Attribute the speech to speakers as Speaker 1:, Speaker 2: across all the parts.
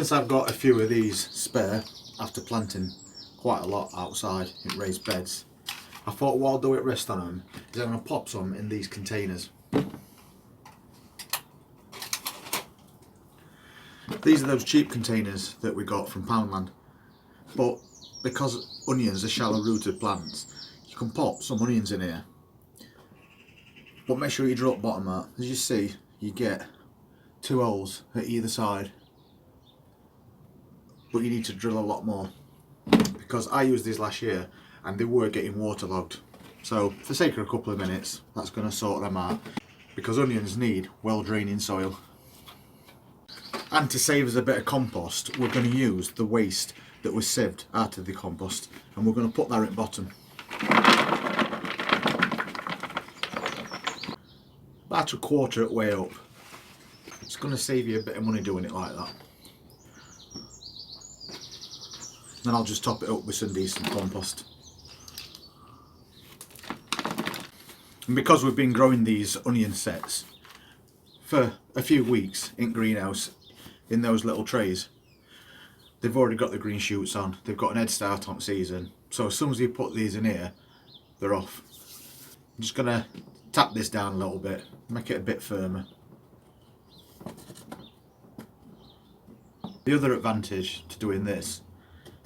Speaker 1: Since I've got a few of these spare after planting quite a lot outside in raised beds, I thought what I'll do at rest on them is I'm going to pop some in these containers. These are those cheap containers that we got from Poundland, but because onions are shallow rooted plants, you can pop some onions in here, but make sure you drill bottom out. As you see, you get 2 holes at either side, but you need to drill a lot more, because I used these last year and they were getting waterlogged. So for the sake of a couple of minutes, that's going to sort them out, because onions need well draining soil. And to save us a bit of compost, we're going to use the waste that was sieved out of the compost, and we're going to put that at the bottom. About a quarter way up. It's going to save you a bit of money doing it like that. Then I'll just top it up with some decent compost. And because we've been growing these onion sets for a few weeks in greenhouse, in those little trays, they've already got the green shoots on, they've got an head start on season, so as soon as you put these in here, they're off. I'm just going to tap this down a little bit, make it a bit firmer. The other advantage to doing this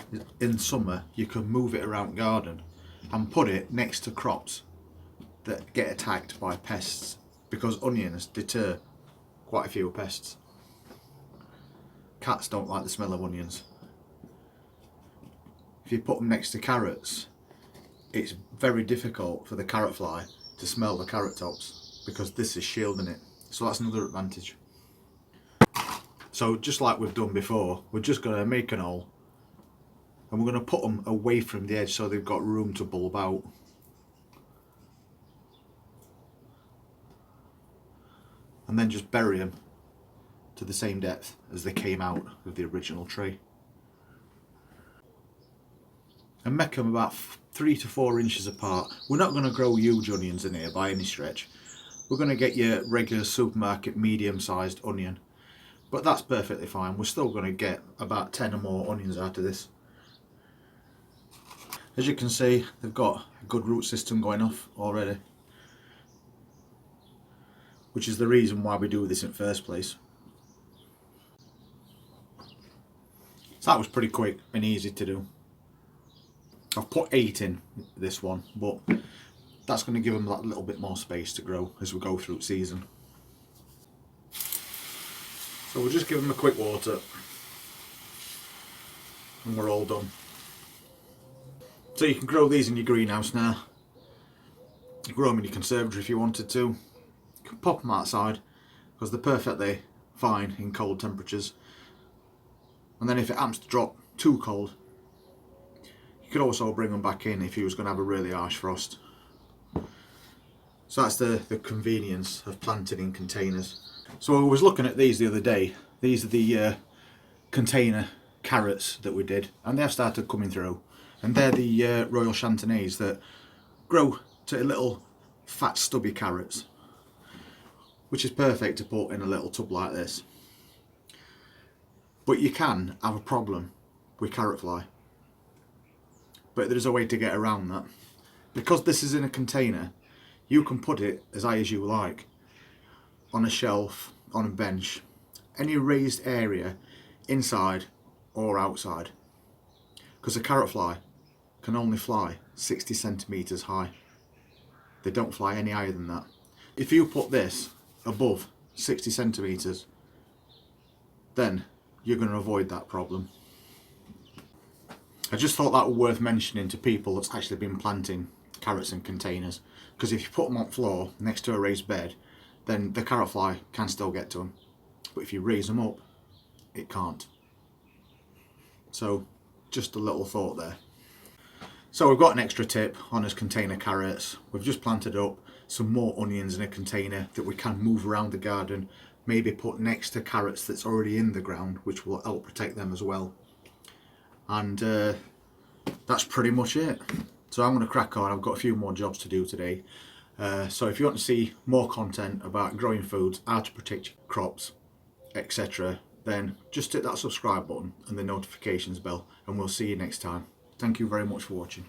Speaker 1: is in summer you can move it around the garden and put it next to crops that get attacked by pests, because onions deter quite a few pests. Cats don't like the smell of onions. If you put them next to carrots, it's very difficult for the carrot fly to smell the carrot tops, because this is shielding it. So that's another advantage. So just like we've done before, we're just going to make an hole and we're going to put them away from the edge so they've got room to bulb out. And then just bury them to the same depth as they came out of the original tray. And make them about 3 to 4 inches apart. We're not going to grow huge onions in here by any stretch. We're going to get your regular supermarket medium sized onion, but that's perfectly fine. We're still going to get about 10 or more onions out of this. As you can see, they've got a good root system going off already, which is the reason why we do this in the first place. So that was pretty quick and easy to do. I've put 8 in this one, but that's going to give them that little bit more space to grow as we go through the season. So we'll just give them a quick water and we're all done. So you can grow these in your greenhouse now. You can grow them in your conservatory if you wanted to. You can pop them outside because they're perfectly fine in cold temperatures. And then if it happens to drop too cold, you could also bring them back in if you was going to have a really harsh frost. So that's the convenience of planting in containers. So I was looking at these the other day. These are the container carrots that we did, and they've started coming through. And they're the Royal Chantenay's that grow to little fat stubby carrots, which is perfect to put in a little tub like this. But you can have a problem with carrot fly. But there's a way to get around that. Because this is in a container, you can put it as high as you like, on a shelf, on a bench, any raised area, inside or outside. Because a carrot fly can only fly 60 centimetres high. They don't fly any higher than that. If you put this above 60 centimetres, then you're going to avoid that problem. I just thought that was worth mentioning to people that's actually been planting carrots in containers, because if you put them on the floor next to a raised bed, then the carrot fly can still get to them, but if you raise them up, it can't. So just a little thought there. So we've got an extra tip on his container carrots. We've just planted up some more onions in a container that we can move around the garden, maybe put next to carrots that's already in the ground, which will help protect them as well. And that's pretty much it. So I'm going to crack on. I've got a few more jobs to do today. So if you want to see more content about growing foods, how to protect your crops, etc., then just hit that subscribe button and the notifications bell, and we'll see you next time. Thank you very much for watching.